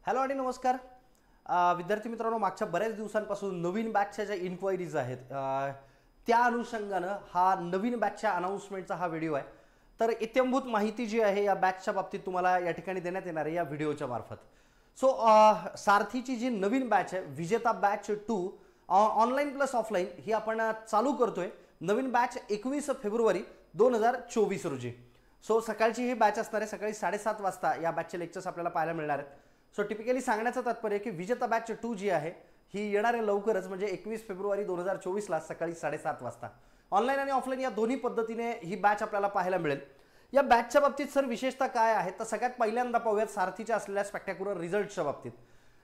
Hello आणि नमस्कार विद्यार्थी मित्रांनो, मागच्या बऱ्याच दिवसांपासून नवीन बॅचच्या ज्या इन्क्वायरीज आहेत त्या अनुषंगानं हा नवीन बॅचच्या अनाउन्समेंटचा हा व्हिडिओ आहे। तर इत्यंभूत माहिती जी आहे या बॅचच्या बाबतीत तुम्हाला या ठिकाणी देण्यात येणार आहे या व्हिडिओच्या मार्फत। सो सारथीची जी नवीन बॅच आहे विजेता बॅच 2 ऑनलाईन प्लस ऑफलाईन ही आपण चालू करतोय। नवीन बॅच 21 फेब्रुवारी 2024 रोजी। सो सकाळची ही बॅच असणार आहे, सकाळी 7:30 वाजता या बॅचचे लेक्चर्स आपल्याला पाहायला मिळणार आहेत। सो टिपिकली सांगण्याचं तात्पर्य की विजेता बॅच 2 जी आहे ही येणार आहे लवकरच, म्हणजे 21 फेब्रुवारी 2024 ला सकाळी 7:30 वाजता। ऑनलाईन आणि ऑफलाईन या दोन्ही पद्धतीने ही बॅच आपल्याला पाहायला मिळेल। या बॅचच्या बाबतीत सर विशेषतः काय आहे तर सगळ्यात पहिल्यांदा पाहूयात सारथीच्या असलेल्या स्पेक्टॅक्युलर रिझल्टच्या बाबतीत।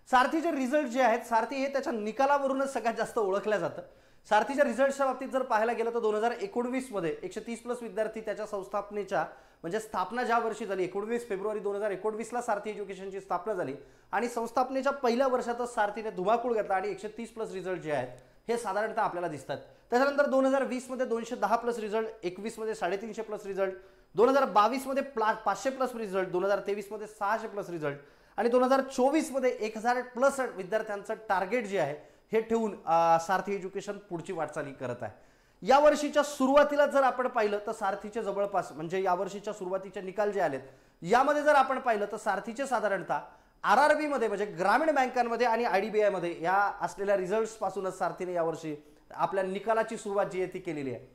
सारथीचे रिझल्ट जे आहेत, सारथी हे त्याच्या निकालावरूनच सगळ्यात जास्त ओळखल्या जातं। सारथीच्या रिझल्टच्या बाबतीत जर पाहायला गेलं तर 2019 मध्ये 130 प्लस विद्यार्थी त्याच्या संस्थापनेच्या म्हणजे स्थापना ज्या वर्षी झाली 19 फेब्रुवारी 2019 ला सारथी एज्युकेशनची स्थापना झाली आणि संस्थापनेच्या पहिल्या वर्षातच सारथीने धुमाकूळ घेतला आणि 130 प्लस रिझल्ट जे आहेत हे साधारणतः आपल्याला दिसतात। त्याच्यानंतर 2020 मध्ये 210 प्लस रिझल्ट, 21 मध्ये 350 प्लस रिझल्ट, 2022 मध्ये 500 प्लस रिझल्ट, 2023 मध्ये 600 प्लस रिझल्ट आणि 2024 मध्ये 1000 प्लस विद्यार्थ्यांचं टार्गेट जे आहे हे ठेवून सारथी एज्युकेशन पुढची वाटचाली करत आहे। या वर्षीच्या सुरुवातीला जर आपण पाहिलं तर सारथीचे जवळपास म्हणजे या वर्षीच्या सुरुवातीचे निकाल जे आलेत यामध्ये जर आपण पाहिलं तर सारथीचे साधारणतः आरआरबी मध्ये म्हणजे ग्रामीण बँकांमध्ये आणि आयडीबीआय मध्ये या असलेल्या रिझल्ट्स पासूनच सारथीने यावर्षी आपल्या निकालाची सुरुवात जी आहे ती केलेली आहे।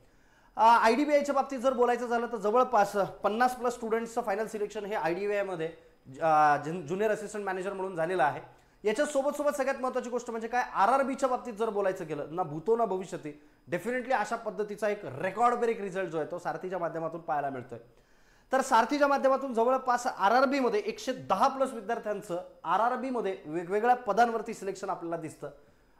आयडीबीआयच्या बाबतीत जर बोलायचं झालं तर जवळपास 50 प्लस स्टुडंट्सचं फायनल सिलेक्शन हे आयडीबीआय मध्ये ज्युनियर असिस्टंट मॅनेजर म्हणून झालेलं आहे। याच्या सोबत सगळ्यात महत्त्वाची गोष्ट म्हणजे काय, आरआरबीच्या बाबतीत जर बोलायचं गेलं ना भूतो ना भविष्यती डेफिनेटली अशा पद्धतीचा एक रेकॉर्ड ब्रेक रिझल्ट जो आहे तो सारथीच्या माध्यमातून पाहायला मिळतोय। तर सारथीच्या माध्यमातून जवळपास आरआरबी मध्ये 110 प्लस विद्यार्थ्यांचं आरआरबी मध्ये वेगवेगळ्या पदांवरती सिलेक्शन आपल्याला दिसतं।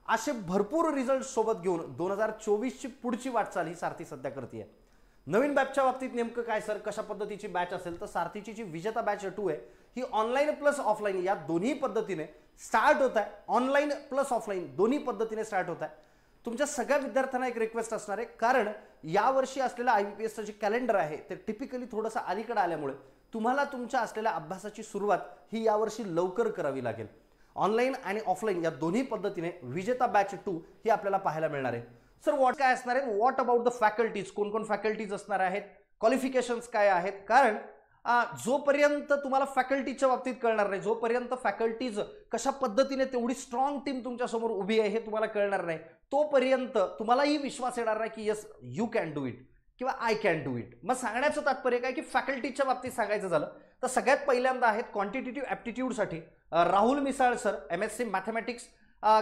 असे भरपूर रिझल्ट सोबत घेऊन 2024 ची पुढची वाटचाल ही सारथी सध्या करते आहे। नवीन बॅचच्या बाबतीत नेमकं काय सर, कशा पद्धतीची बॅच असेल तर सारथीची जी विजेता बॅच 2 आहे ही ऑनलाईन प्लस ऑफलाईन या दोन्ही पद्धतीने स्टार्ट होत आहे। ऑनलाईन प्लस ऑफलाईन दोन्ही पद्धतीने स्टार्ट होत आहे। तुमच्या सगळ्या विद्यार्थ्यांना एक रिक्वेस्ट असणार आहे, कारण यावर्षी असलेलं आयबीपीएसचं जे कॅलेंडर आहे ते टिपिकली थोडंसं अलीकडे आल्यामुळे तुम्हाला तुमच्या असलेल्या अभ्यासाची सुरुवात ही यावर्षी लवकर करावी लागेल। ऑनलाईन आणि ऑफलाईन या दोन्ही पद्धतीने विजेता बॅच 2 ही आपल्याला पाहायला मिळणार आहे। सर व्हॉट काय असणार आहे, व्हॉट अबाउट द फॅकल्टीज, कोण कोण फॅकल्टीज असणार आहेत, क्वालिफिकेशन्स काय आहेत, कारण जोपर्यंत तुम्हाला फॅकल्टीच्या बाबतीत कळणार नाही, जोपर्यंत फॅकल्टीज कशा पद्धतीने तेवढी स्ट्रॉंग टीम तुमच्या समोर उभी आहे हे तुम्हाला कळणार नाही तोपर्यंत तुम्हालाही विश्वास येणार नाही की yes you can do it किंवा आय कॅन डू इट। मग सांगण्याचं तात्पर्य काय की फॅकल्टीच्या बाबतीत सांगायचं झालं तर सगळ्यात पहिल्यांदा आहेत क्वांटिटेटिव्ह ॲप्टिट्यूडसाठी Rahul Misal sir, MSc mathematics,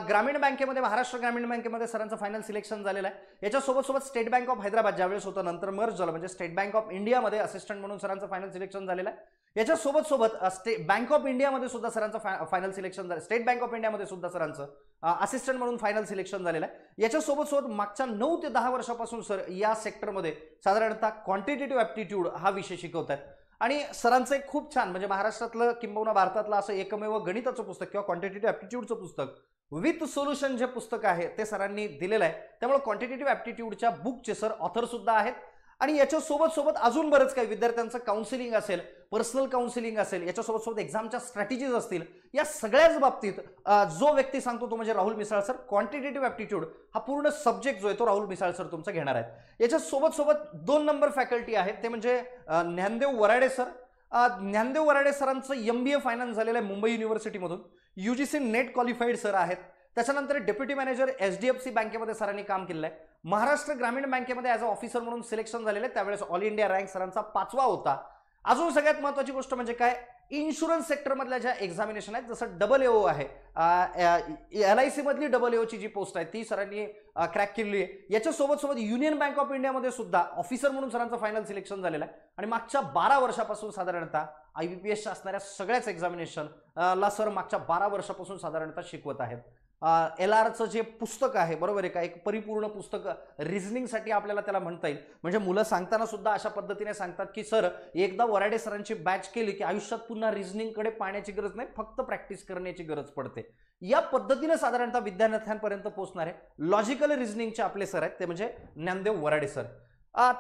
ग्रामीण बँकेमध्ये महाराष्ट्र ग्रामीण बँकेमध्ये सरांचं फायनल सिलेक्शन झालेलं आहे। याच्यासोबत स्टेट बँक ऑफ हैदराबाद ज्यावेळेस होतं नंतर मर्ज झालं म्हणजे स्टेट बँक ऑफ इंडियामध्ये असिस्टंट म्हणून सरांचं फायनल सिलेक्शन झालेलं आहे। याच्यासोबत स्टेट बँक ऑफ इंडियामध्ये सुद्धा सरांचं फायनल सिलेक्शन झालं, स्टेट बँक ऑफ इंडियामध्ये सुद्धा सरांचं असिस्टंट म्हणून फायनल सिलेक्शन झालेलं आहे। याच्यासोबत मागच्या 9 ते 10 वर्षापासून सर या सेक्टरमध्ये साधारणतः क्वांटिटेटिव्ह ॲप्टिट्यूड हा विषय शिकवतात आणि सरांचं एक खूप छान म्हणजे महाराष्ट्रातलं किंबहुना भारतातलं असं एकमेव गणिताचं पुस्तक किंवा क्वांटिटेटिव्ह ॲप्टिट्यूडचं पुस्तक विथ सोल्युशन जे पुस्तक आहे ते सरांनी दिलेलं आहे। त्यामुळे क्वांटिटेटिव्ह ॲप्टिट्यूडच्या बुकचे सर ऑथर सुद्धा आहेत आणि याच्यासोबत अजून बरंच काही विद्यार्थ्यांचं काउन्सिलिंग असेल, पर्सनल काउन्सिलिंग असेल, याच्यासोबत एक्झामच्या स्ट्रॅटेजीज असतील, या सगळ्याच बाबतीत जो व्यक्ती सांगतो तो म्हणजे Rahul Misal sir. Quantitative aptitude हा पूर्ण सब्जेक्ट जो आहे तो राहुल मिसाळ सर तुमचा घेणार आहेत। याच्यासोबत 2 नंबर फॅकल्टी आहेत ते म्हणजे ज्ञानदेव वराडे सर। ज्ञानदेव वराडे सरांचं MBA फायनान्स झालेलं आहे मुंबई युनिव्हर्सिटीमधून, UGC नेट क्वालिफाईड सर आहेत। त्याच्यानंतर डेप्युटी मॅनेजर HDFC बँकेमध्ये सरांनी काम केलेलं आहे। महाराष्ट्र ग्रामीण बँकेमध्ये ॲज अ ऑफिसर म्हणून सिलेक्शन झालेलं आहे, त्यावेळेस ऑल इंडिया रँक सरांचा 5वा होता। अजून सगळ्यात महत्त्वाची गोष्ट म्हणजे काय, इन्शुरन्स सेक्टरमधल्या ज्या एक्झामिनेशन आहेत जसं AAO आहे, LIC मधली AAO ची जी पोस्ट आहे ती सरांनी क्रॅक केलेली आहे। याच्यासोबत युनियन बँक ऑफ इंडियामध्ये सुद्धा ऑफिसर म्हणून सरांचं फायनल सिलेक्शन झालेलं आहे आणि मागच्या 12 वर्षापासून साधारणतः IBPSच्या असणाऱ्या सगळ्याच एक्झामिनेशन ला सर मागच्या 12 वर्षापासून साधारणतः शिकवत आहेत। LRचं जे पुस्तक आहे बरोबर आहे का, एक परिपूर्ण पुस्तक रिझनिंगसाठी आपल्याला त्याला म्हणता येईल। म्हणजे मुलं सांगताना सुद्धा अशा पद्धतीने सांगतात की सर एकदा वराडे सरांची बॅच केली की आयुष्यात पुन्हा रिझनिंगकडे पाहण्याची गरज नाही, फक्त प्रॅक्टिस करण्याची गरज पडते। या पद्धतीने साधारणतः विद्यार्थ्यांपर्यंत पोहोचणारे लॉजिकल रिझनिंगचे आपले सर आहेत ते म्हणजे ज्ञानदेव वराडे सर।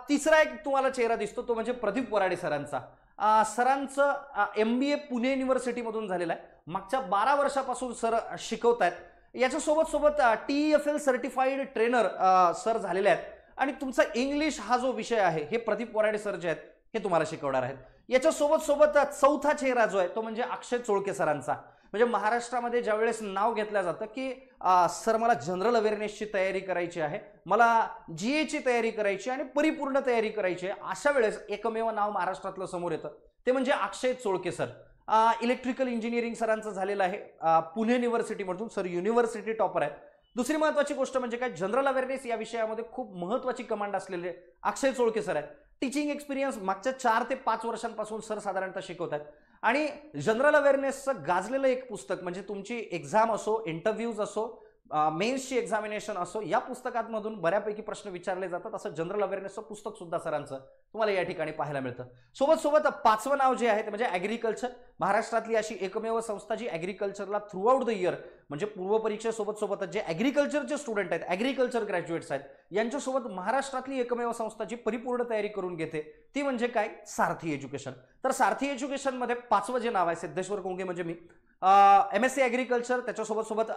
तिसरा एक तुम्हाला चेहरा दिसतो तो म्हणजे प्रदीप वराडे सरांचा। सरांचं MBA पुणे युनिव्हर्सिटीमधून झालेलं आहे. मागच्या 12 वर्षापासून सर शिकवतायत. याच्यासोबत सोबत TEFL सर्टिफाईड ट्रेनर सर झालेले आहेत आणि तुमचा इंग्लिश हा जो विषय आहे हे प्रदीप वराडे सर जे आहेत हे तुम्हाला शिकवणार आहेत. याच्यासोबत सोबत चौथा चेहरा जो आहे तो म्हणजे अक्षय चोळके सरांचा. म्हणजे महाराष्ट्रामध्ये ज्यावेळेस नाव घेतलं जातं की सर मला जनरल अवेअरनेसची तयारी करायची आहे, मला GA ची तयारी करायची आणि परिपूर्ण तयारी करायची आहे, अशा वेळेस एकमेव नाव महाराष्ट्रातलं समोर येतं ते म्हणजे अक्षय चोळके सर. इलेक्ट्रिकल इंजिनिअरिंग सरांचं झालेलं आहे पुणे युनिव्हर्सिटीमधून. सर युनिव्हर्सिटी टॉपर आहेत. दुसरी महत्वाची गोष्ट म्हणजे काय, जनरल अवेअरनेस या विषयामध्ये खूप महत्वाची कमांड असलेले अक्षय चोळके सर आहेत. टीचिंग एक्सपिरियन्स मागच्या 4 ते 5 वर्षांपासून सर साधारणतः शिकवतात. आणि जनरल अवेअरनेसचं गाजलेलं एक पुस्तक म्हणजे तुमची एक्झाम असो, इंटरव्ह्यूज असो, मेन्सची एक्झामिनेशन असो, या पुस्तकांमधून बऱ्यापैकी प्रश्न विचारले जातात. असं जनरल अवेअरनेसचं पुस्तक सुद्धा सरांचं तुम्हाला या ठिकाणी पाहायला मिळतं. सोबत सोबत 5वं नाव जे आहे ते म्हणजे ॲग्रिकल्चर. महाराष्ट्रातली अशी एकमेव संस्था जी ॲग्रिकल्चरला थ्रू आउट द इयर म्हणजे पूर्व परीक्षेसोबत सोबतच जे ॲग्रिकल्चरचे स्टुडंट आहेत, ॲग्रिकल्चर ग्रॅज्युएट्स आहेत, यांच्यासोबत महाराष्ट्रातली एकमेव संस्था जी परिपूर्ण तयारी करून घेते ती म्हणजे काय, सारथी एज्युकेशन. तर सारथी एज्युकेशनमध्ये 5वं जे नाव आहे सिद्धेश्वर कोंगे म्हणजे मी, MSc ॲग्रिकल्चर, त्याच्यासोबत सोबत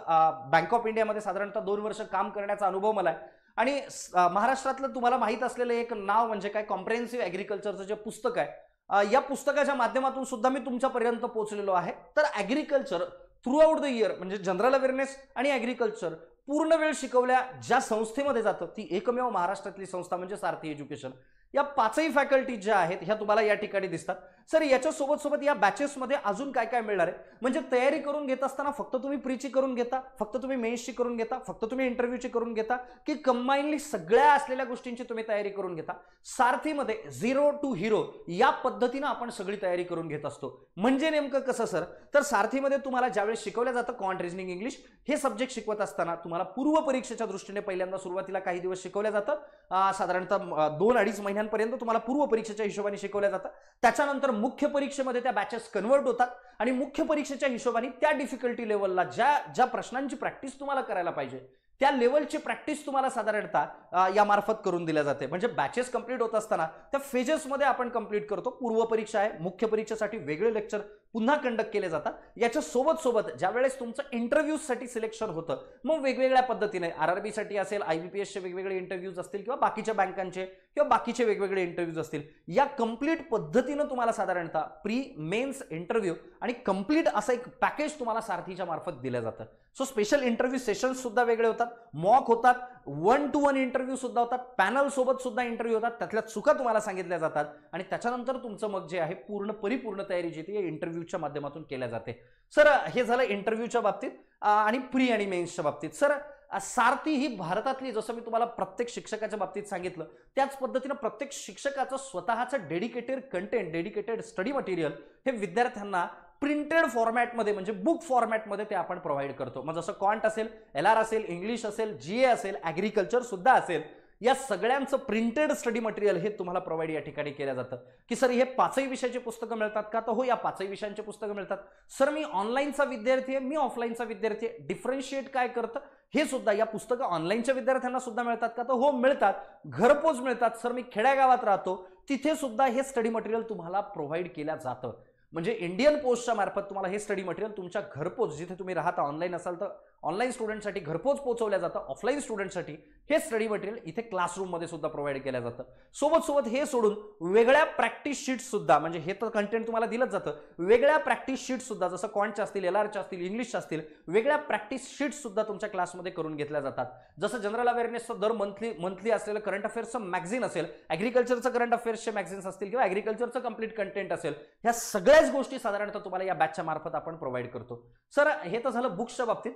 बँक ऑफ इंडियामध्ये साधारणतः 2 वर्ष काम करण्याचा अनुभव मला आहे. आणि महाराष्ट्रातलं तुम्हाला माहित असलेलं एक नाव म्हणजे काय, कॉम्प्रिहेन्सिव्ह ॲग्रिकल्चरचं जे पुस्तक आहे, या पुस्तकाच्या माध्यमातून सुद्धा मी तुमच्यापर्यंत पोहोचलेलो आहे. तर agriculture through out the year म्हणजे जनरल अवेअरनेस आणि ॲग्रिकल्चर पूर्ण वेळ शिकवल्या ज्या संस्थेमध्ये जातं ती एकमेव महाराष्ट्रातली संस्था म्हणजे सारथी एज्युकेशन. या 5ही फॅकल्टी ज्या आहेत ह्या तुम्हाला या ठिकाणी दिसतात. सर याच्यासोबत सोबत या बॅचेसमध्ये अजून काय काय मिळणार आहे म्हणजे तयारी करून घेत असताना फक्त तुम्ही प्रीची करून घेता, फक्त तुम्ही मेन्सची करून घेता, फक्त तुम्ही इंटरव्ह्यूची करून घेता, की कंबाईनली सगळ्या असलेल्या गोष्टींची तुम्ही तयारी करून घेता. सारथीमध्ये 0 to hero या पद्धतीनं आपण सगळी तयारी करून घेत असतो. म्हणजे नेमकं कसं सर, तर सारथीमध्ये तुम्हाला ज्यावेळेस शिकवलं जातं क्वांट रिजनिंग इंग्लिश हे सब्जेक्ट शिकवत असताना तुम्हाला पूर्व परीक्षेच्या दृष्टीने पहिल्यांदा सुरुवातीला काही दिवस शिकवल्या जातं. साधारणतः 2-2.5 महिन्यांपर्यंत तुम्हाला पूर्व परीक्षेच्या हिशोबाने शिकवल्या जातं. त्याच्यानंतर मुख्य परीक्षेमध्ये त्या बॅचेस कन्वर्ट होतात आणि मुख्य परीक्षेच्या हिशोबाने त्या डिफिकल्टी लेवलला ज्या प्रश्नांची प्रॅक्टिस तुम्हाला करायला पाहिजे त्या लेवलची प्रॅक्टिस तुम्हाला साधारणतः यामार्फत करून दिल्या जाते. म्हणजे बॅचेस कंप्लीट होत असताना त्या फेजेसमध्ये आपण कंप्लीट करतो. पूर्व परीक्षा आहे, मुख्य परीक्षेसाठी वेगळे लेक्चर पुन्हा कंडक्ट केले जातात. याच्या सोबत सोबत ज्यावेळेस तुमचं इंटरव्ह्यूजसाठी सिलेक्शन होतं मग वेगवेगळ्या पद्धतीने RRB साठी असेल, IBPSचे वेगवेगळे इंटरव्ह्यूज असतील किंवा बाकीच्या बँकांचे किंवा बाकीचे वेगवेगळे इंटरव्ह्यूज असतील, या कंप्लीट पद्धतीनं तुम्हाला साधारणतः प्री, मेन्स, इंटरव्ह्यू आणि कंप्लीट असं एक पॅकेज तुम्हाला सारथीच्या मार्फत दिलं जातं. सो स्पेशल इंटरव्ह्यू सेशन्स सुद्धा वेगळे होतात, मॉक होतात, 1-to-1 इंटरव्ह्यू सुद्धा होतात, पॅनल सोबत सुद्धा इंटरव्ह्यू होतात, त्यातल्या चुका तुम्हाला सांगितल्या जातात आणि त्याच्यानंतर तुमचं मग जे आहे परिपूर्ण तयारी जी ती इंटरव्ह्यूच्या माध्यमातून केल्या जाते. सर हे झालं इंटरव्ह्यूच्या बाबतीत आणि प्री आणि मेन्सच्या बाबतीत. सर सारथी ही भारतातली, जसं मी तुम्हाला प्रत्येक शिक्षकाच्या बाबतीत सांगितलं त्याच पद्धतीनं प्रत्येक शिक्षकाचं स्वतःचं dedicated content, dedicated study material हे विद्यार्थ्यांना प्रिंटेड फॉर्मॅटमध्ये म्हणजे बुक फॉर्मॅटमध्ये ते आपण प्रोव्हाइड करतो. मग जसं क्वांट असेल, LR असेल, इंग्लिश असेल, GA असेल, ॲग्रिकल्चर सुद्धा असेल, या सगळ्यांचं प्रिंटेड स्टडी मटेरियल हे तुम्हाला प्रोव्हाइड या ठिकाणी केलं जातं. की सर हे 5ही विषयाची पुस्तकं मिळतात का, तर हो या 5ही विषयांची पुस्तकं मिळतात. सर मी ऑनलाईनचा विद्यार्थी आहे, मी ऑफलाईनचा विद्यार्थी आहे, डिफरन्शिएट काय करतं हे सुद्धा या पुस्तकं ऑनलाईनच्या विद्यार्थ्यांना सुद्धा मिळतात का, तर हो मिळतात, घरपोच मिळतात. सर मी खेड्यागावात राहतो, तिथे सुद्धा हे स्टडी मटेरियल तुम्हाला प्रोव्हाइड केलं जातं. म्हणजे इंडियन पोस्टच्या मार्फत तुम्हाला हे स्टडी मटेरियल तुमच्या घरपोच, जिथे तुम्ही राहता, ऑनलाईन असाल तर ऑनलाईन स्टुडंटसाठी घरपोच पोहोचवल्या जातं, ऑफलाईन स्टुडंटसाठी हे स्टडी मटेरियल इथे क्लासरूममध्ये सुद्धा प्रोव्हाइड केलं जातं. सोबत सोबत हे सोडून वेगळ्या प्रॅक्टिस शीट्स सुद्धा, म्हणजे हे तर कंटेंट तुम्हाला दिलंच जातं, वेगळ्या प्रॅक्टिस शीट्स सुद्धा जसं क्वांटच्या असतील, LRच्या असतील, इंग्लिशच्या असतील, वेगळ्या प्रॅक्टिस शीट्स सुद्धा तुमच्या क्लासमध्ये करून घेतल्या जातात. जसं जनरल अवेअरनेसचं दर मंथली असलेलं करंट अफेअर्सचं मॅगझिन असेल, ॲग्रिकल्चरचं करंट अफेअर्सचे मॅगझिन्स असतील किंवा ॲग्रिकल्चरचं कंप्लीट कंटेंट असेल, ह्या सगळ्याच गोष्टी साधारणतः तुम्हाला या बॅचच्या मार्फत आपण प्रोव्हाइड करतो. सर हे तर झालं बुक्सच्या बाबतीत.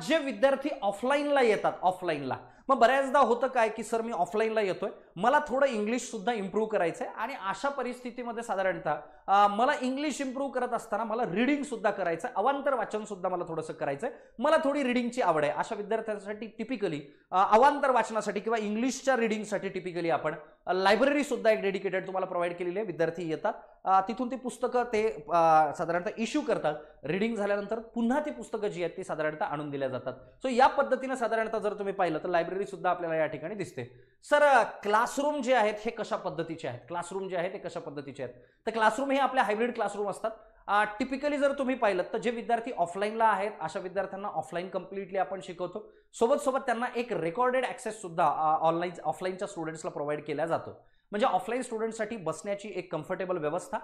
जे विद्यार्थी ऑफलाईनला येतात, ऑफलाईनला मग बऱ्याचदा होतं काय की सर मी ऑफलाईनला येतोय, मला थोडं इंग्लिश सुद्धा इम्प्रूव्ह करायचंय आणि अशा परिस्थितीमध्ये साधारणतः मला इंग्लिश इम्प्रूव्ह करत असताना मला रीडिंग सुद्धा करायचंय, अवांतर वाचन सुद्धा मला थोडंसं करायचंय, मला थोडी रीडिंगची आवड आहे. अशा विद्यार्थ्यांसाठी टिपिकली अवांतर वाचनासाठी किंवा इंग्लिशच्या रीडिंगसाठी टिपिकली आपण लायब्ररी सुद्धा एक डेडिकेटेड तुम्हाला प्रोव्हाइड केलेली आहे. विद्यार्थी येतात, तिथून ती पुस्तकं ते साधारणतः इश्यू करतात. रीडिंग झाल्यानंतर पुन्हा ती पुस्तकं जी आहेत ती साधारणतः आणून दिल्या जातात. सो या पद्धतीने साधारणतः जर तुम्ही पाहिलं तर लायब्ररी सुद्धा आपल्याला या ठिकाणी दिसते. सर क्लासरूम जे आहेत हे कशा पद्धतीचे आहेत, क्लासरूम जे आहेत ते कशा पद्धतीचे आहेत, तर क्लासरूम हे आपले हायब्रिड क्लासरूम असतात. टिपिकली जर तुम्ही पाहिलं तर जे विद्यार्थी ऑफलाईनला आहेत अशा विद्यार्थ्यांना ऑफलाईन कम्प्लिटली आपण शिकवतो. सोबत त्यांना एक रेकॉर्डेड ऍक्सेस सुद्धा ऑफलाईनच्या स्टुडंट्सला प्रोव्हाइड केला जातो. म्हणजे ऑफलाईन स्टुडंटसाठी बसण्याची एक कम्फर्टेबल व्यवस्था,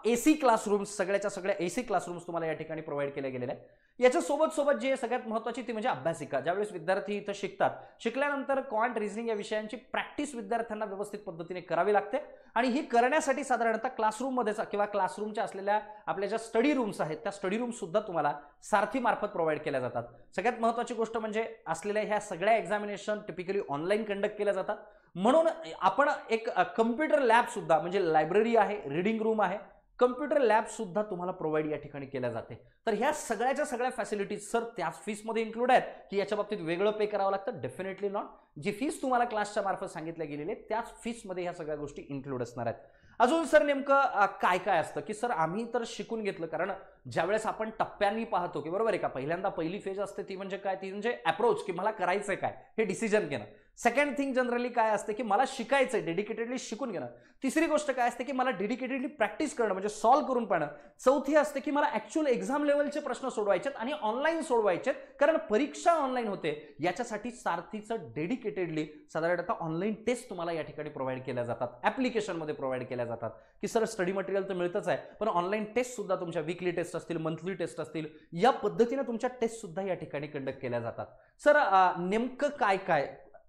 एसी क्लासरूम्स, सगळ्याच्या सगळ्या एसी क्लासरूम्स तुम्हाला या ठिकाणी प्रोव्हाइड केल्या गेलेल्या आहेत. याच्या सोबत जे सगळ्यात महत्त्वाची ती म्हणजे अभ्यासिका. ज्यावेळेस विद्यार्थी इथं शिकतात, शिकल्यानंतर क्वांट रिझनिंग या विषयांची प्रॅक्टिस विद्यार्थ्यांना व्यवस्थित पद्धतीने करावी लागते आणि ही करण्यासाठी साधारणतः क्लासरूममध्ये किंवा क्लासरूमच्या असलेल्या आपल्या ज्या स्टडी रूम्स आहेत त्या स्टडी रूम्स सुद्धा तुम्हाला सारथी मार्फत प्रोव्हाइड केल्या जातात. सगळ्यात महत्त्वाची गोष्ट म्हणजे असलेल्या ह्या सगळ्या एक्झामिनेशन टिपिकली ऑनलाईन कंडक्ट केल्या जातात. म्हणून आपण एक कम्प्युटर लॅब सुद्धा म्हणजे लायब्ररी आहे, रीडिंग रूम आहे, कम्प्युटर लॅब सुद्धा तुम्हाला प्रोव्हाइड या ठिकाणी केल्या जाते. तर ह्या सगळ्याच्या सगळ्या फॅसिलिटीज सर त्याच फीसमध्ये इन्क्लूड आहेत की याच्या बाबतीत वेगळं पे करावं लागतं? Definitely not. जी फीस तुम्हाला क्लासच्या मार्फत सांगितल्या गेलेली आहे त्याच फीसमध्ये ह्या सगळ्या गोष्टी इन्क्लूड असणार आहेत. अजून सर नेमकं काय काय असतं की सर आम्ही तर शिकून घेतलं, कारण ज्यावेळेस आपण टप्प्यांनी पाहतो की बरोबर आहे का, पहिल्यांदा पहिली फेज असते ती म्हणजे काय, ती म्हणजे अप्रोच की मला करायचंय काय हे डिसिजन घेणं. सेकंड थिंग जनरली काय असते की मला शिकायचंय, डेडिकेटेडली शिकून घेणं. तिसरी गोष्ट काय असते की मला डेडिकेटेडली प्रॅक्टिस करणं म्हणजे सॉल्व्ह करून पाहणं. चौथी असते की मला ऍक्च्युअल एक्झाम लेवलचे प्रश्न सोडवायचे आणि ऑनलाईन सोडवायचे, कारण परीक्षा ऑनलाईन होते. याच्यासाठी सारथीचं डेडिकेटेडली साधारणतः ऑनलाईन टेस्ट तुम्हाला या ठिकाणी प्रोव्हाइड केल्या जातात, ऍप्लिकेशनमध्ये प्रोव्हाइड केल्या जातात की सर स्टडी मटेरियल तर मिळतच आहे पण ऑनलाईन टेस्ट सुद्धा तुमच्या वीकली टेस्ट असतील, मंथली टेस्ट असतील, या पद्धतीने तुमच्या टेस्ट सुद्धा या ठिकाणी कंडक्ट केल्या जातात. सर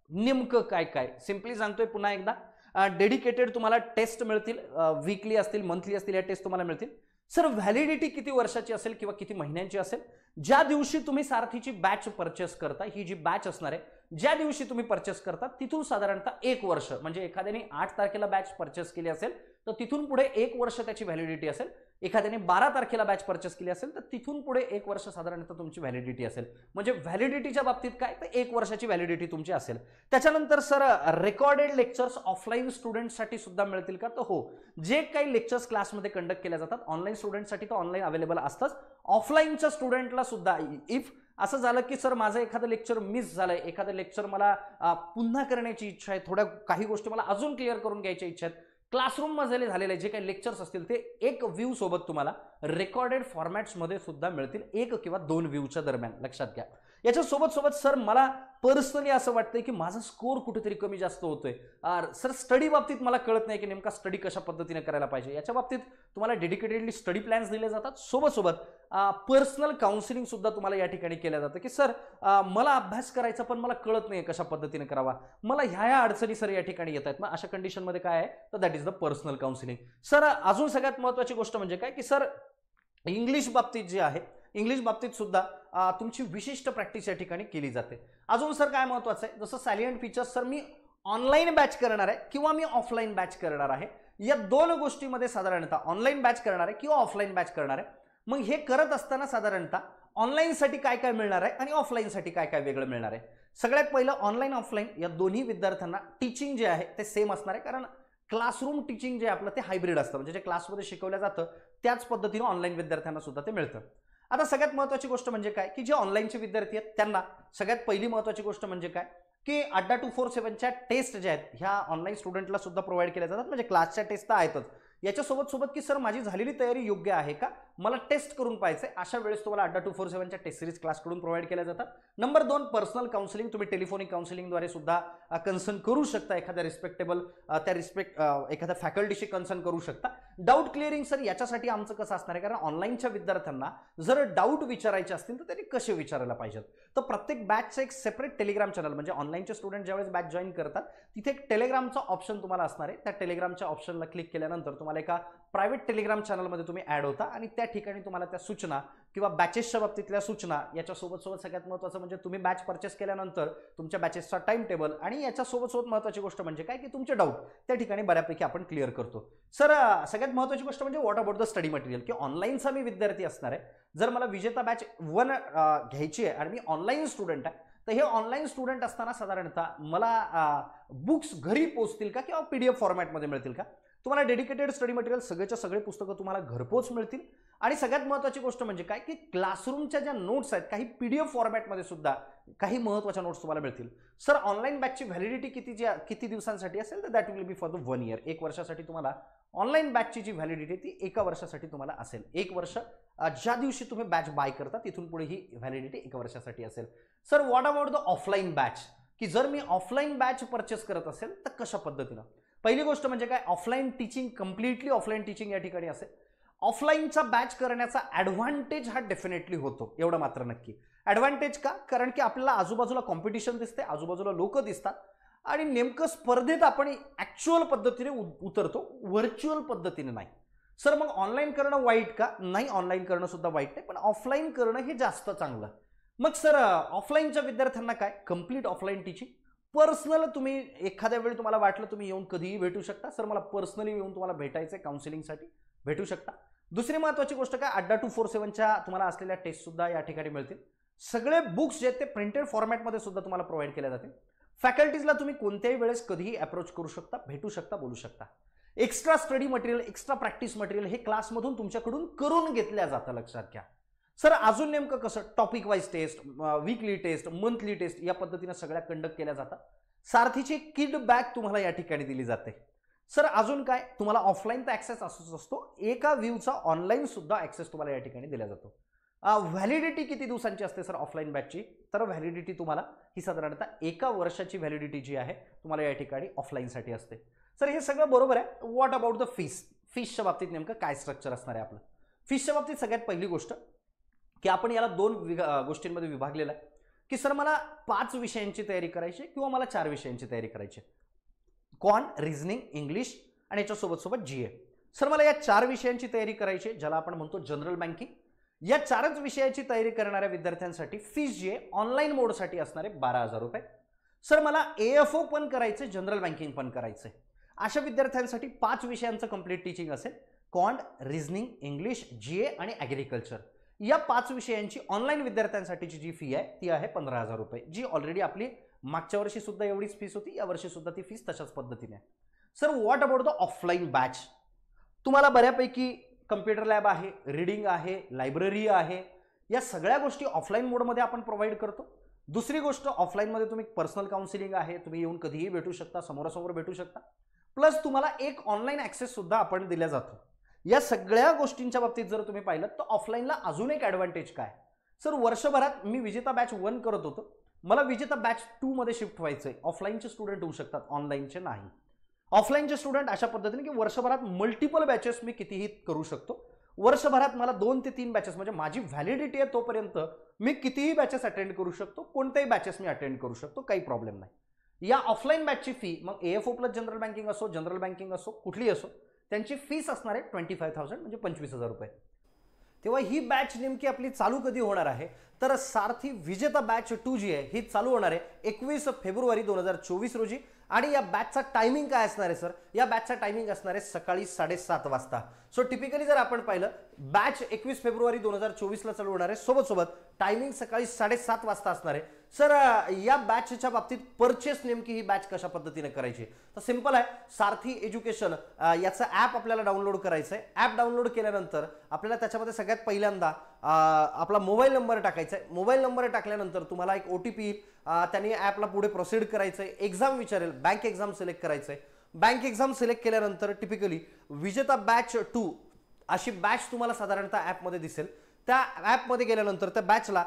नेमकं काय सिम्पली सांगतोय पुन्हा एकदा, डेडिकेटेड तुम्हाला टेस्ट मिळतील, वीकली असतील, मंथली असतील, या टेस्ट तुम्हाला मिळतील. सर व्हॅलिडिटी किती वर्षाची असेल किंवा किती महिन्यांची असेल? ज्या दिवशी तुम्ही सारथीची बॅच परचेस करता, ही जी बॅच असणार आहे ज्या दिवशी तुम्ही परचेस करता तिथून साधारणतः 1 वर्ष, म्हणजे एखाद्याने 8 तारखेला बॅच परचेस केली असेल तर तिथून पुढे 1 वर्ष त्याची व्हॅलिडिटी असेल. एखाद्याने 12 तारखेला बॅच परचेस केली असेल तर तिथून पुढे 1 वर्ष साधारणतः तुमची व्हॅलिडिटी असेल. म्हणजे व्हॅलिडिटीच्या बाबतीत काय, तर 1 वर्षाची व्हॅलिडिटी तुमची असेल. त्याच्यानंतर सर रेकॉर्डेड लेक्चर्स ऑफलाईन स्टुडंटसाठी सुद्धा मिळतील का? तर हो, जे काही लेक्चर्स क्लासमध्ये कंडक्ट केल्या जातात ऑनलाईन स्टुडंटसाठी तर ऑनलाईन अवेलेबल असतंच. ऑफलाईनच्या स्टुडंटला सुद्धा इफ असं झालं की सर माझं एखादं लेक्चर मिस झालंय, एखादं लेक्चर मला पुन्हा करण्याची इच्छा आहे, थोड्या काही गोष्टी मला अजून क्लिअर करून घ्यायच्या इच्छा आहेत, क्लासरूम मध्ये झालेले जे काही लेक्चर्स असतील ते एक व्ह्यू सोबत तुम्हाला रेकॉर्डेड फॉर्मॅट्समध्ये सुद्धा मिळतील, 1 किंवा 2 व्ह्यूच्या दरम्यान, लक्षात घ्या. याच्या सोबत सर मला पर्सनली असं वाटतंय की माझा स्कोर कुठेतरी कमी जास्त होतोय सर, स्टडी बाबतीत मला कळत नाही की नेमका स्टडी कशा पद्धतीने करायला पाहिजे. याच्या बाबतीत तुम्हाला डेडिकेटेडली स्टडी प्लॅन्स दिले जातात. सोबत पर्सनल काउन्सिलिंग सुद्धा तुम्हाला या ठिकाणी केलं जातं की सर मला अभ्यास करायचा पण मला कळत नाही कशा पद्धतीने करावा, मला ह्या अडचणी सर या ठिकाणी येत आहेत. मग अशा कंडिशनमध्ये काय आहे, तर that is the personal counselling. Sir अजून सगळ्यात महत्त्वाची गोष्ट म्हणजे काय की सर इंग्लिश बाबतीत जे आहे, इंग्लिश बाबतीत सुद्धा तुमची विशिष्ट प्रॅक्टिस या ठिकाणी केली जाते. अजून सर काय महत्त्वाचं आहे, जसं सॅलियंट फीचर्स, सर मी ऑनलाईन बॅच करणार आहे किंवा मी ऑफलाईन बॅच करणार आहे, या 2 गोष्टीमध्ये साधारणतः ऑनलाईन बॅच करणार आहे किंवा ऑफलाईन बॅच करणार आहे, मग हे करत असताना साधारणतः ऑनलाईनसाठी काय काय मिळणार आहे आणि ऑफलाईनसाठी काय काय वेगळं मिळणार आहे. सगळ्यात पहिलं ऑनलाईन ऑफलाईन या दोन्ही विद्यार्थ्यांना टीचिंग जे आहे ते सेम असणार आहे, कारण क्लासरूम टीचिंग जे आपलं ते हायब्रिड असतं, म्हणजे जे क्लासमध्ये शिकवलं जातं त्याच पद्धतीने ऑनलाईन विद्यार्थ्यांना सुद्धा ते मिळतं. आता सगळ्यात महत्त्वाची गोष्ट म्हणजे काय की जे ऑनलाईनचे विद्यार्थी आहेत त्यांना सगळ्यात पहिली महत्त्वाची गोष्ट म्हणजे काय की अड्डा 247च्या टेस्ट ज्या आहेत ह्या ऑनलाईन स्टुडंटला सुद्धा प्रोव्हाइड केल्या जातात. म्हणजे क्लासच्या टेस्ट तर आहेतच, याच्या सोबत की सर माझी झालेली तयारी योग्य आहे का, मला टेस्ट करून पाहिजे, अशा वेळेस तुम्हाला अड्डा 247च्या टेस्ट सिरीज क्लासकडून प्रोव्हाइड केल्या जातात. नंबर 2 पर्सनल काउन्सिलिंग, तुम्ही टेलिफोनिक काउन्सिलिंगद्वारे सुद्धा कन्सर्न करू शकता, एखाद्या एखाद्या फॅकल्टीशी कन्सर्न करू शकता. डाऊट क्लिअरिंग सर याच्यासाठी आमचं कसं असणार आहे, कारण ऑनलाईनच्या विद्यार्थ्यांना जर डाऊट विचारायचे असतील तर त्यांनी कसे विचारायला पाहिजेत, तर प्रत्येक बॅचचं एक सेपरेट टेलिग्राम चॅनल, म्हणजे ऑनलाईनचे स्टुडंट ज्यावेळेस बॅच जॉईन करतात तिथे एक टेलिग्रामचा ऑप्शन तुम्हाला असणार आहे. त्या टेलिग्रामच्या ऑप्शनला क्लिक केल्यानंतर तुम्हाला एका प्रायव्हेट टेलिग्राम चॅनलमध्ये तुम्ही ऍड होता आणि त्या ठिकाणी तुम्हाला त्या सूचना किंवा बॅचेसच्या बाबतीतल्या सूचना, याच्या सोबत सगळ्यात महत्त्वाचं म्हणजे तुम्ही बॅच परचेस केल्यानंतर तुमच्या बॅचेसचा टाइम टेबल आणि याच्या सोबत महत्त्वाची गोष्ट म्हणजे काय की तुमचे डाऊट त्या ठिकाणी बऱ्यापैकी आपण क्लिअर करतो. सर सगळ्यात महत्त्वाची गोष्ट म्हणजे what about the study material, की ऑनलाईनचा मी विद्यार्थी असणार आहे, जर मला विजेता बॅच 1 घ्यायची आहे आणि मी ऑनलाईन स्टुडंट आहे तर हे ऑनलाईन स्टुडंट असताना साधारणतः मला बुक्स घरी पोहोचतील का किंवा PDF फॉर्मॅटमध्ये मिळतील का? तुम्हाला डेडिकेटेड स्टडी मटेरियल सगळेच्या सगळे पुस्तकं तुम्हाला घरपोच मिळतील आणि सगळ्यात महत्त्वाची गोष्ट म्हणजे काय की क्लासरूमच्या ज्या नोट्स आहेत काही PDF फॉर्मॅटमध्ये सुद्धा काही महत्त्वाच्या नोट्स तुम्हाला मिळतील. सर ऑनलाईन बॅचची व्हॅलिडिटी किती दिवसांसाठी असेल तर that will be for the 1 year. 1 वर्षासाठी तुम्हाला ऑनलाईन बॅचची जी व्हॅलिडिटी ती 1 वर्षासाठी तुम्हाला असेल. 1 वर्ष ज्या दिवशी तुम्ही बॅच बाय करता तिथून पुढे ही व्हॅलिडिटी 1 वर्षासाठी असेल. Sir what about the offline batch, की जर मी ऑफलाईन बॅच परचेस करत असेल तर कशा पद्धतीनं? पहिली गोष्ट म्हणजे काय, offline teaching completely offline teaching या ठिकाणी असेल. ऑफलाईनचा बॅच करण्याचा ॲडव्हान्टेज हा डेफिनेटली होतो, एवढं मात्र नक्की. ॲडव्हान्टेज का? कारण की आपल्याला आजूबाजूला कॉम्पिटिशन दिसते, आजूबाजूला लोक दिसतात आणि नेमकं स्पर्धेत आपण ॲक्च्युअल पद्धतीने उतरतो, व्हर्च्युअल पद्धतीने नाही. सर मग ऑनलाईन करणं वाईट का? नाही, ऑनलाईन करणं सुद्धा वाईट नाही, पण ऑफलाईन करणं हे जास्त चांगलं. मग सर ऑफलाईनच्या विद्यार्थ्यांना काय, कम्प्लीट ऑफलाईन टीचिंग. पर्सनल तुम्ही एखाद्या वेळी तुम्हाला वाटलं तुम्ही येऊन कधीही भेटू शकता. सर मला पर्सनली येऊन तुम्हाला भेटायचं आहे काउन्सिलिंगसाठी, भेटू शकता. दुसरी महत्त्वाची गोष्ट काय, अड्डा 247च्या तुम्हाला असलेल्या टेस्ट सुद्धा या ठिकाणी मिळतील. सगळे बुक्स जे आहेत ते प्रिंटेड फॉर्मॅटमध्ये सुद्धा तुम्हाला प्रोव्हाइड केल्या जातील. फॅकल्टीजला तुम्ही कोणत्याही वेळेस कधीही अप्रोच करू शकता, भेटू शकता, बोलू शकता. Extra study material, extra practice material हे क्लासमधून तुमच्याकडून करून घेतल्या जातं, लक्षात घ्या. सर अजून नेमकं कसं, topic wise test, weekly test, monthly test या पद्धतीने सगळ्या कंडक्ट केल्या जातात. सारथीची किड बॅग तुम्हाला या ठिकाणी दिली जाते. सर अजून काय, तुम्हाला ऑफलाईनचा ॲक्सेस असतो, एका व्ह्यूचा ऑनलाईन सुद्धा ॲक्सेस तुम्हाला या ठिकाणी दिला जातो. व्हॅलिडिटी किती दिवसांची असते सर ऑफलाईन बॅचची? तर व्हॅलिडिटी तुम्हाला ही साधारणतः 1 वर्षाची व्हॅलिडिटी जी आहे तुम्हाला या ठिकाणी ऑफलाईनसाठी असते. सर हे सगळं बरोबर आहे. What about the fees? फीसच्या बाबतीत नेमकं काय स्ट्रक्चर असणार आहे आपलं? फीसच्या बाबतीत सगळ्यात पहिली गोष्ट की आपण याला 2 गोष्टींमध्ये विभागलेलं आहे की सर मला 5 विषयांची तयारी करायची किंवा मला 4 विषयांची तयारी करायची. क्वांट, रिझनिंग, इंग्लिश आणि याच्यासोबत सोबत GA. सर मला या 4 विषयांची तयारी करायची, ज्याला आपण म्हणतो जनरल बँकिंग. या 4च विषयाची तयारी करणाऱ्या विद्यार्थ्यांसाठी फीस जी आहे ऑनलाईन मोडसाठी असणारे 12,000 रुपये. सर मला AFO पण करायचं, जनरल बँकिंग पण करायचं. अशा विद्यार्थ्यांसाठी 5 विषयांचं कंप्लीट टीचिंग असेल. क्वांट, रिझनिंग, इंग्लिश, GA आणि ॲग्रिकल्चर या 5 विषयांची ऑनलाईन विद्यार्थ्यांसाठीची जी फी आहे ती आहे 15,000 रुपये, जी ऑलरेडी आपली मागच्या वर्षी सुद्धा एवढीच फीस होती, या वर्षी सुद्धा ती फीस तशाच पद्धतीने आहे. Sir what about the offline batch? तुम्हाला बऱ्यापैकी कम्प्युटर लॅब आहे, रीडिंग आहे, लायब्ररी आहे, या सगळ्या गोष्टी ऑफलाईन मोडमध्ये आपण प्रोव्हाइड करतो. दुसरी गोष्ट, ऑफलाईनमध्ये तुम्ही पर्सनल काउन्सिलिंग आहे, तुम्ही येऊन कधीही भेटू शकता, समोरासमोर भेटू शकता. प्लस तुम्हाला एक ऑनलाईन ॲक्सेस सुद्धा आपण दिला जातो. या सगळ्या गोष्टींच्या बाबतीत जर तुम्ही पाहिलं तर ऑफलाईनला अजून एक ॲडव्हान्टेज काय? सर वर्षभरात मी विजेता बॅच 1 करत होतो, मला विजेता बॅच 2 मध्ये शिफ्ट व्हायचंय. ऑफलाईनचे स्टुडंट होऊ शकतात, ऑनलाईनचे नाही. ऑफलाईनचे स्टुडंट अशा पद्धतीने की वर्षभरात मल्टिपल बॅचेस मी कितीही करू शकतो. वर्षभरात मला 2 ते 3 बॅचेस, म्हणजे माझी व्हॅलिडिटी आहे तोपर्यंत मी कितीही बॅचेस अटेंड करू शकतो, कोणत्याही बॅचेस मी अटेंड करू शकतो, काही प्रॉब्लेम नाही. या ऑफलाईन बॅचची फी मग AFO प्लस जनरल बँकिंग असो, जनरल बँकिंग असो, कुठली असो, त्यांची फीस असणार आहे 25,000 म्हणजे 25,000 रुपये. तेव्हा ही बॅच नेमकी आपली चालू कधी होणार आहे? तर सारथी विजेता बॅच 2 जी आहे ही चालू होणार आहे 21 फेब्रुवारी 2024 रोजी. आणि या बॅचचा टायमिंग काय असणार आहे सर? या बॅचचा टायमिंग असणार आहे सकाळी 7:30 वाजता. सो टिपिकली जर आपण पाहिलं बॅच 21 फेब्रुवारी 2024 ला चालू होणार आहे, सोबत टायमिंग सकाळी 7:30 वाजता असणार आहे. सर या बॅचच्या बाबतीत परचेस नेमकी ही बॅच कशा पद्धतीने करायची? तर सिंपल आहे, सारथी एज्युकेशन याचं ॲप आपल्याला डाउनलोड करायचं आहे. ॲप डाउनलोड केल्यानंतर आपल्याला त्याच्यामध्ये सगळ्यात पहिल्यांदा आपला मोबाईल नंबर टाकायचा आहे. मोबाईल नंबर टाकल्यानंतर तुम्हाला एक OTP त्यांनी ॲपला पुढे प्रोसीड करायचं आहे. एक्झाम विचारेल, बँक एक्झाम सिलेक्ट करायचं आहे. बँक एक्झाम सिलेक्ट केल्यानंतर टिपिकली विजेता बॅच 2 अशी बॅच तुम्हाला साधारणतः ॲपमध्ये दिसेल. त्या ॲपमध्ये गेल्यानंतर त्या बॅचला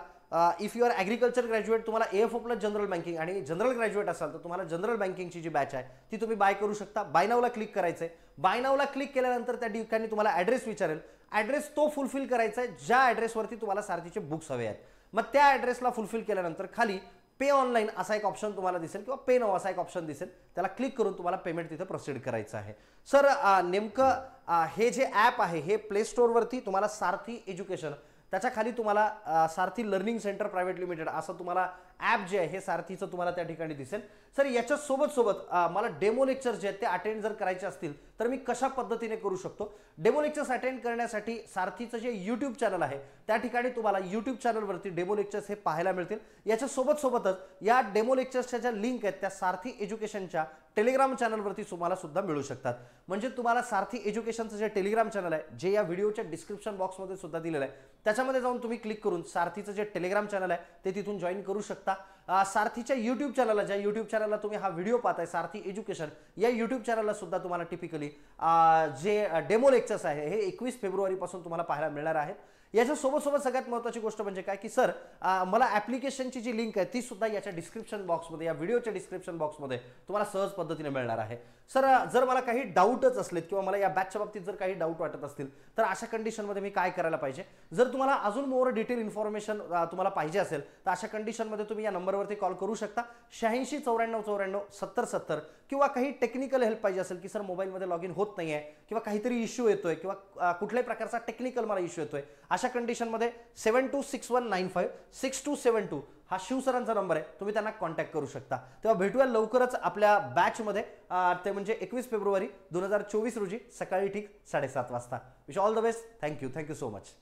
if you are agriculture graduate तुम्हाला AFO प्लस जनरल बँकिंग आणि जनरल ग्रॅज्युएट असाल तर तुम्हाला जनरल बँकिंगची जी बॅच आहे ती तुम्ही बाय करू शकता. बाय नावला क्लिक करायचं आहे. बाय नावला क्लिक केल्यानंतर त्या ठिकाणी तुम्हाला ॲड्रेस विचारेल. ॲड्रेस तो फुलफिल करायचा आहे ज्या ॲड्रेसवरती तुम्हाला सारथीचे बुक्स हवे आहेत. मग त्या ॲड्रेसला फुलफिल केल्यानंतर खाली पे ऑनलाईन असा एक ऑप्शन तुम्हाला दिसेल किंवा पे नाव असा एक ऑप्शन दिसेल, त्याला क्लिक करून तुम्हाला पेमेंट तिथे प्रोसीड करायचं आहे. सर नेमकं हे जे ॲप आहे हे प्ले स्टोअरवरती तुम्हाला सारथी एज्युकेशन, त्याच्या खाली तुम्हाला सारथी लर्निंग सेंटर प्रायव्हेट लिमिटेड असं तुम्हाला ॲप जे आहे हे सारथीचं तुम्हाला त्या ठिकाणी दिसेल. सर याच्या सोबत मला डेमो लेक्चर जे आहेत ते अटेंड जर करायचे असतील तर मी कशा पद्धतीने करू शकतो? डेमो लेक्चर्स अटेंड करण्यासाठी सारथीचं जे यूट्यूब चॅनल आहे त्या ठिकाणी तुम्हाला यूट्यूब चॅनलवरती डेमो लेक्चर्स हे पाहायला मिळतील. याच्या सोबतच या डेमो लेक्चर्सच्या ज्या लिंक आहेत त्या सारथी एज्युकेशनच्या टेलिग्राम चॅनलवरती तुम्हाला सुद्धा मिळू शकतात. म्हणजे तुम्हाला सारथी एज्युकेशनचं जे टेलिग्राम चॅनल आहे जे या व्हिडिओच्या डिस्क्रिप्शन बॉक्समध्ये सुद्धा दिलेलं आहे त्याच्यामध्ये जाऊन तुम्ही क्लिक करून सारथीचं जे टेलिग्राम चॅनल आहे ते तिथून जॉईन करू शकता. सारथीच्या यूट्यूब चॅनलला ज्या यूट्यूब चॅनलला तुम्ही हा व्हिडिओ पाहताय सारथी एज्युकेशन या यूट्यूब चॅनलला सुद्धा तुम्हाला टिपिकली जे डेमो लेक्चर्स आहे हे 21 फेब्रुवारीपासून तुम्हाला पाहायला मिळणार आहेत. याच्या सोबत सगळ्यात महत्त्वाची गोष्ट म्हणजे काय की सर मला ॲप्लिकेशनची जी लिंक आहे ती सुद्धा याच्या डिस्क्रिप्शन बॉक्समध्ये या व्हिडिओच्या डिस्क्रिप्शन बॉक्समध्ये तुम्हाला सहज पद्धतीने मिळणार आहे. सर जर मला काही डाऊटच असलेत किंवा मला या बॅचच्या बाबतीत जर काही डाऊट वाटत असतील तर अशा कंडिशनमध्ये मी काय करायला पाहिजे? जर तुम्हाला अजून मोर डिटेल इन्फॉर्मेशन तुम्हाला पाहिजे असेल तर अशा कंडिशनमध्ये तुम्ही या नंबरवरती कॉल करू शकता 86 94 94 70 70. किंवा काही टेक्निकल हेल्प पाहिजे असेल की सर मोबाईलमध्ये लॉग इन होत नाही आहे किंवा काहीतरी इश्यू येतोय किंवा कुठल्याही प्रकारचा टेक्निकल मला इश्यू येतोय अशा कंडिशनमध्ये 7261956272 हा शिवसरांचा नंबर आहे. तुम्ही त्यांना कॉन्टॅक्ट करू शकता. तेव्हा भेटूया लवकरच आपल्या बॅचमध्ये ते म्हणजे 21 फेब्रुवारी 2024 रोजी सकाळी ठीक 7:30 वाजता. Wish all the best. Thank you so much.